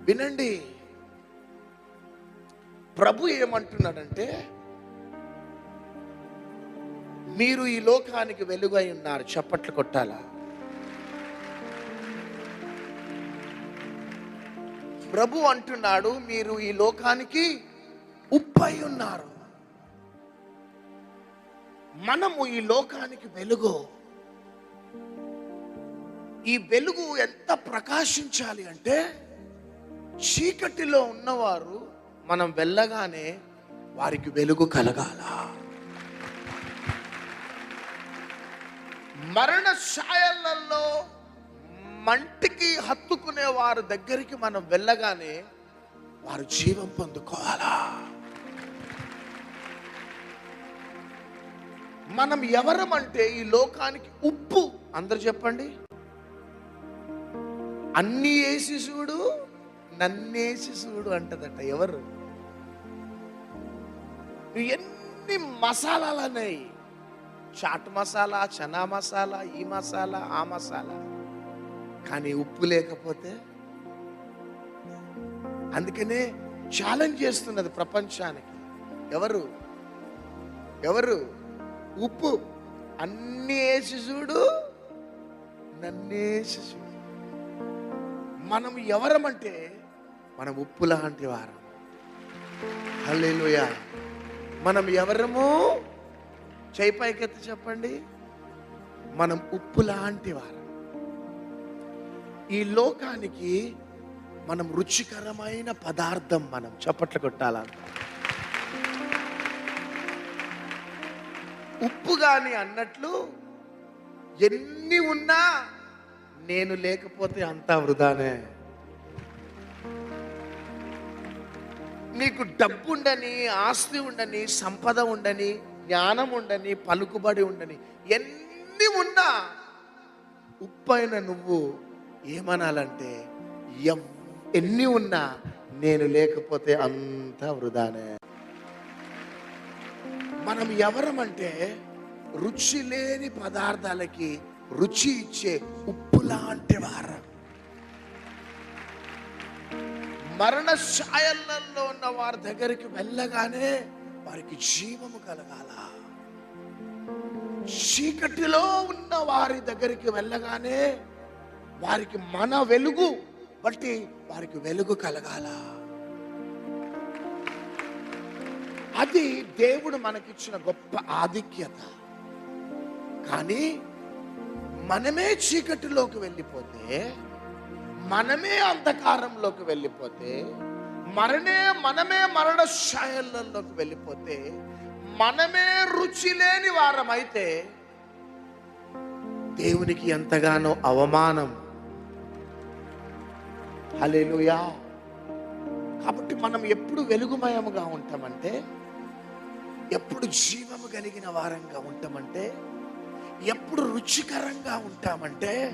వినండి, ప్రభు ఏమంటున్నాడంటే, మీరు ఈ లోకానికి వెలుగై ఉన్నారు. చప్పట్లు కొట్టాలా? ప్రభు అంటున్నాడు, మీరు ఈ లోకానికి ఉప్పై ఉన్నారు. మనము ఈ లోకానికి వెలుగు. ఈ వెలుగు ఎంత ప్రకాశించాలి అంటే, చీకటిలో ఉన్నవారు మనం వెళ్ళగానే వారికి వెలుగు కలగాల. మరణ ఛాయలలో మంటికి హత్తుకునే వారి దగ్గరికి మనం వెళ్ళగానే వారు జీవం పొందుకోవాలా. మనం ఎవరమంటే ఈ లోకానికి ఉప్పు. అందరు చెప్పండి. అన్ని వేసి చూడు, నన్నేసి చూడు అంటదట. ఎవరు? ఎన్ని మసాలాలు ఉన్నాయి, చాట్ మసాలా, చనా మసాలా, ఈ మసాలా, ఆ మసాలా, కానీ ఉప్పు లేకపోతే. అందుకనే ఛాలెంజ్ చేస్తున్నది ప్రపంచానికి. ఎవరు? ఎవరు? ఉప్పు. అన్ని వేసి చూడు, నన్నేసి చూడు. మనం ఎవరమంటే మనం ఉప్పు లాంటి వారం. హల్లెలూయా. మనం ఎవరము? చేయి పైకెత్తి చెప్పండి. మనం ఉప్పు లాంటి వారం. ఈ లోకానికి మనం రుచికరమైన పదార్థం. మనం చప్పట్లు కొట్టాలంట. ఉప్పు గాని అన్నట్లు ఎన్ని ఉన్నా నేను లేకపోతే అంతా వృధానే. నీకు డబ్బు ఉండని, ఆస్తి ఉండని, సంపద ఉండని, జ్ఞానం ఉండని, పలుకుబడి ఉండని, ఎన్ని ఉన్నా ఉప్పైన నువ్వు ఏమనాలంటే, ఎన్ని ఉన్నా నేను లేకపోతే అంతా వృధానే. మనం ఎవరమంటే రుచి లేని పదార్థాలకి రుచి ఇచ్చే ఉప్పు లాంటి వారు. మరణ ఛాయలలో ఉన్న వారి దగ్గరికి వెళ్ళగానే వారికి జీవము కలగాల. చీకటిలో ఉన్న వారి దగ్గరికి వెళ్ళగానే వారికి మన వెలుగు బట్టి వారికి వెలుగు కలగాల. అది దేవుడు మనకిచ్చిన గొప్ప ఆధిక్యత. కానీ మనమే చీకటిలోకి వెళ్ళిపోతే, మనమే అంధకారంలోకి వెళ్ళిపోతే, మనమే మరణ ఛాయలలోకి వెళ్ళిపోతే, మనమే రుచి లేని వారమైతే దేవునికి ఎంతగానో అవమానం. హల్లెలూయా. కాబట్టి మనం ఎప్పుడు వెలుగుమయముగా ఉంటామంటే, ఎప్పుడు జీవము కలిగిన వారంగా ఉంటామంటే, ఎప్పుడు రుచికరంగా ఉంటామంటే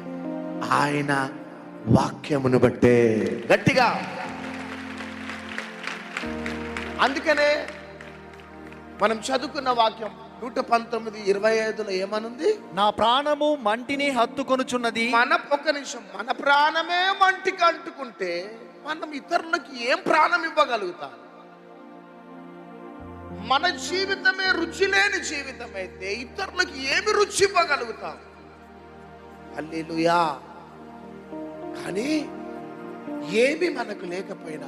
ఆయన వాక్యమును బట్టే. గట్టిగా. అందుకనే మనం చదువుకున్న వాక్యం 119:25 ఏమనుంది? నా ప్రాణము మంటిని హత్తుకొనుచున్నది. ఒక్క నిమిషం. మన ప్రాణమే మంటికి అంటుకుంటే మనం ఇతరులకి ఏం ప్రాణం ఇవ్వగలుగుతాం? మన జీవితమే రుచి లేని జీవితం అయితే ఇతరులకి ఏమి రుచి ఇవ్వగలుగుతాం? హల్లెలూయా. కానీ ఏమి మనకు లేకపోయినా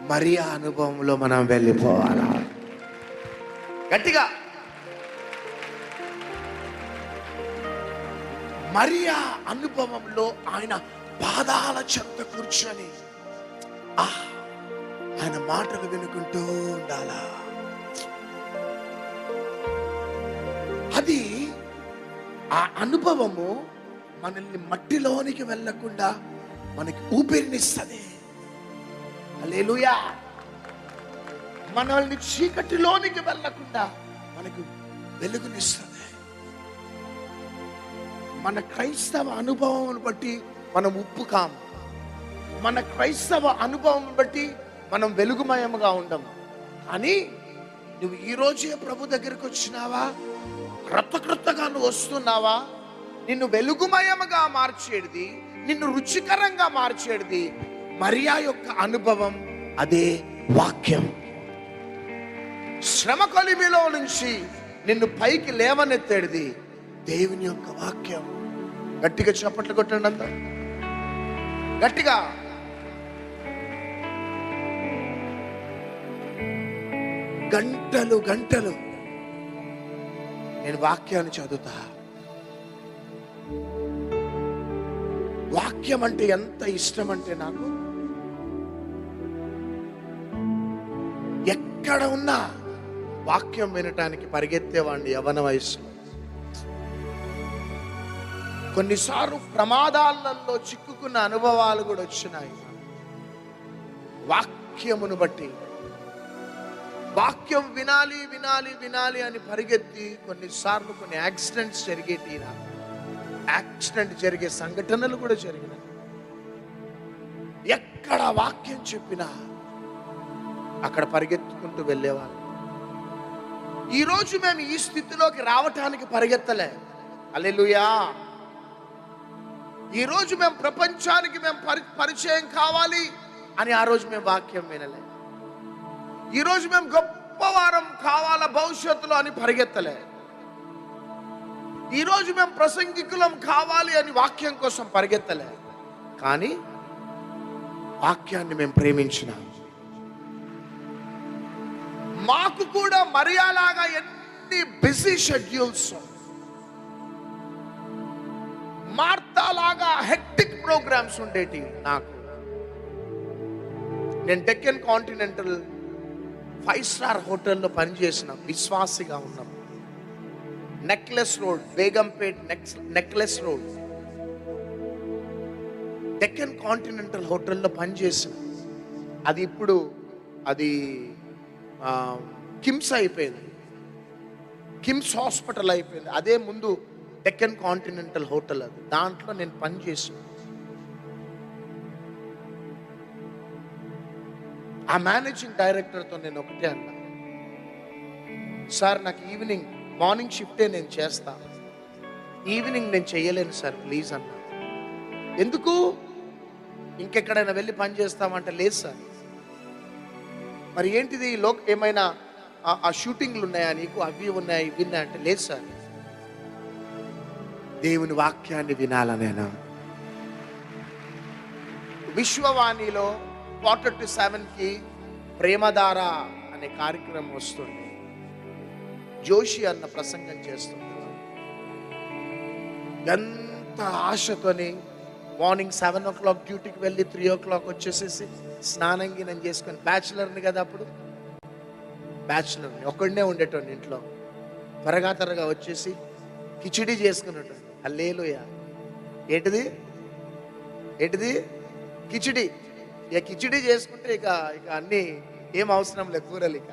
మరియా అనుభవంలో మనం వెళ్ళిపోవాలా. గట్టిగా. మరియా అనుభవంలో ఆయన పాదాల చెంత కూర్చొని ఆయన మాటలు వినుకుంటూ ఉండాలా. అది ఆ అనుభవము మనల్ని మట్టిలోనికి వెళ్ళకుండా మనకి ఊపిరినిస్తుంది. హల్లెలూయా. మనల్ని చీకటిలోనికి వెళ్ళకుండా మనకు వెలుగునిస్తుంది. మన క్రైస్తవ అనుభవం బట్టి మనం ఉప్పు కాము. మన క్రైస్తవ అనుభవం బట్టి మనం వెలుగుమయముగా ఉండము. అని నువ్వు ఈరోజే ప్రభు దగ్గరికి వచ్చినావా, క్రొత్తగా నువ్వు వస్తున్నావా, నిన్ను వెలుగుమయముగా మార్చేది, నిన్ను రుచికరంగా మార్చేది మరియా యొక్క అనుభవం అదే వాక్యం. శ్రమ కొలిమిలో నుంచి నిన్ను పైకి లేవనెత్తేది దేవుని యొక్క వాక్యం. గట్టిగా చప్పట్లు కొట్టండి అంతా, గట్టిగా. గంటలు గంటలు నేను వాక్యాన్ని చదువుతా. వాక్యం అంటే ఎంత ఇష్టం అంటే నాకు, ఎక్కడ ఉన్నా వాక్యం వినటానికి పరిగెత్తేవాడిని యవ్వన వయసులో. కొన్నిసార్లు ప్రమాదాలలో చిక్కుకున్న అనుభవాలు కూడా వచ్చినాయి. వాక్యమును బట్టి, వాక్యం వినాలి వినాలి వినాలి అని పరిగెత్తి కొన్నిసార్లు కొన్ని యాక్సిడెంట్స్ జరిగేటి, యాక్సిడెంట్ జరిగే సంఘటనలు కూడా జరిగినాయి. ఎక్కడ వాక్యం చెప్పినా అక్కడ పరిగెత్తుకుంటూ వెళ్ళేవాళ్ళు. ఈరోజు మేము ఈ స్థితిలోకి రావటానికి పరిగెత్తలే. హల్లెలూయా. ఈరోజు మేము ప్రపంచానికి మేము పరిచయం కావాలి అని ఆ రోజు మేము వాక్యం వినలే. ఈరోజు మేము గొప్పవారం కావాలా భవిష్యత్తులో అని పరిగెత్తలే. ఈరోజు మేము ప్రసంగికులం కావాలి అని వాక్యం కోసం పరిగెత్తలే. కానీ వాక్యాన్ని మేము ప్రేమించినాం. మాకు కూడా మరియాలాగా ఎన్ని బిజీ షెడ్యూల్స్, మార్తాలాగా హెక్టిక్ ప్రోగ్రామ్స్ ఉండేటి. నాకు నేను డెక్కన్ కాంటినెంటల్ 5 స్టార్ హోటల్లో పనిచేసిన విశ్వాసిగా ఉన్నప్పుడు, necklace road, Begumpet necklace road, Deccan continental హోటల్లో పనిచేసిన. అది ఇప్పుడు అది కిమ్స్ అయిపోయింది, కిమ్స్ హాస్పిటల్ అయిపోయింది. అదే ముందు డెక్కన్ కాంటినెంటల్ హోటల్, అది దాంట్లో నేను పనిచేసాను. ఆ మేనేజింగ్ డైరెక్టర్తో నేను ఒకటే అన్నా, సార్ నాకు మార్నింగ్ షిఫ్టే నేను చేస్తా, ఈవినింగ్ నేను చేయలేను సార్ ప్లీజ్ అన్నా. ఎందుకు, ఇంకెక్కడైనా వెళ్ళి పని చేస్తామంటే లేదు సార్. మరి ఏంటిది ఏమైనా ఆ షూటింగ్లు ఉన్నాయా నీకు, అవి ఉన్నాయా ఇవి ఉన్నాయా అంటే లేదు సార్, దేవుని వాక్యాన్ని వినాలా నేను. విశ్వవాణిలో 4:47 ప్రేమధార అనే కార్యక్రమం వస్తుంది. జోషి అన్న ప్రసంగం చేస్తుంది. ఎంత ఆశతోని మార్నింగ్ 7 o'clock డ్యూటీకి వెళ్ళి 3 o'clock వచ్చేసేసి స్నానం గినం చేసుకొని, బ్యాచులర్ని కదా అప్పుడు, బ్యాచులర్ని ఒక్కడనే ఉండేటోండి ఇంట్లో. త్వరగా వచ్చేసి కిచిడి చేసుకునేటోండి. హల్లెలూయా. ఏంటిది కిచిడి. ఇక కిచిడి చేసుకుంటే ఇక అన్నీ ఏం అవసరం లేదు, కూరలు. ఇక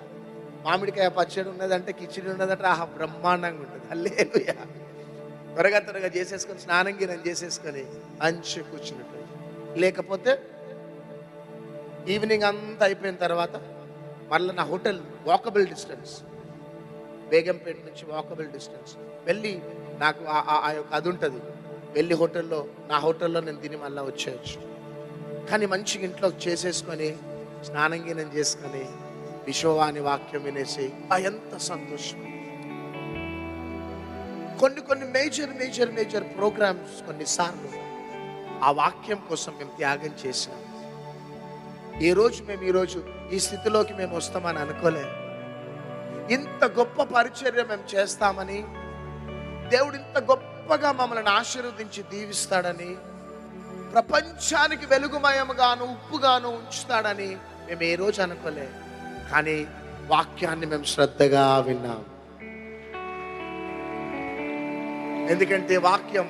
మామిడికాయ పచ్చడి ఉన్నదంటే, కిచిడి ఉన్నదంటే ఆహా బ్రహ్మాండంగా ఉంటుంది. హల్లెలూయా. త్వరగా చేసేసుకొని స్నానం గినం చేసేసుకొని మంచి కూర్చున్నట్టు. లేకపోతే ఈవినింగ్ అంతా అయిపోయిన తర్వాత మళ్ళీ నా హోటల్ వాకబుల్ డిస్టెన్స్, బేగంపేట నుంచి వాకబుల్ డిస్టెన్స్ వెళ్ళి నాకు ఆ యొక్క అది ఉంటుంది, వెళ్ళి నా హోటల్లో నేను తిని మళ్ళీ వచ్చేయచ్చు. కానీ మంచిగా ఇంట్లో చేసేసుకొని స్నానం గినం చేసుకొని విశ్వవాణి వాక్యం వినేసి ఎంత సంతోషం. కొన్ని మేజర్ ప్రోగ్రామ్స్ కొన్నిసార్లు ఆ వాక్యం కోసం మేము త్యాగం చేసినాం. మేము ఈరోజు ఈ స్థితిలోకి మేము వస్తామని అనుకోలే. ఇంత గొప్ప పరిచర్య మేము చేస్తామని, దేవుడు ఇంత గొప్పగా మమ్మల్ని ఆశీర్వదించి దీవిస్తాడని, ప్రపంచానికి వెలుగుమయముగాను ఉప్పుగాను ఉంచుతాడని మేము ఏ రోజు అనుకోలే. కానీ వాక్యాన్ని మేము శ్రద్ధగా విన్నాం. ఎందుకంటే వాక్యం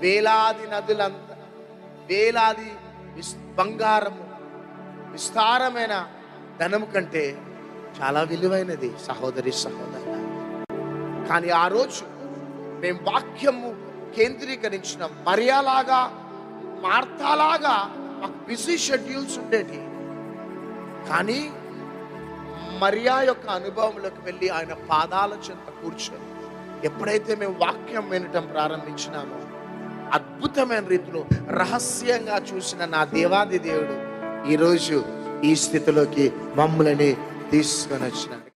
వేలాది నదులంతా, వేలాది బంగారము, విస్తారమైన ధనము కంటే చాలా విలువైనది సహోదరి సహోదరుల. కానీ ఆ రోజు మేము వాక్యము కేంద్రీకరించిన మరియాలాగా, మార్తాలాగా మాకు బిజీ షెడ్యూల్స్ ఉండేటి. కానీ మరియా యొక్క అనుభవంలోకి వెళ్ళి ఆయన పాదాల చెంత కూర్చొని ఎప్పుడైతే మేము వాక్యం వినటం ప్రారంభించినామో, అద్భుతమైన రీతిలో రహస్యంగా చూసిన నా దేవాది దేవుడు ఈరోజు ఈ స్థితిలోకి మమ్మల్ని తీసుకొని వచ్చినాడు.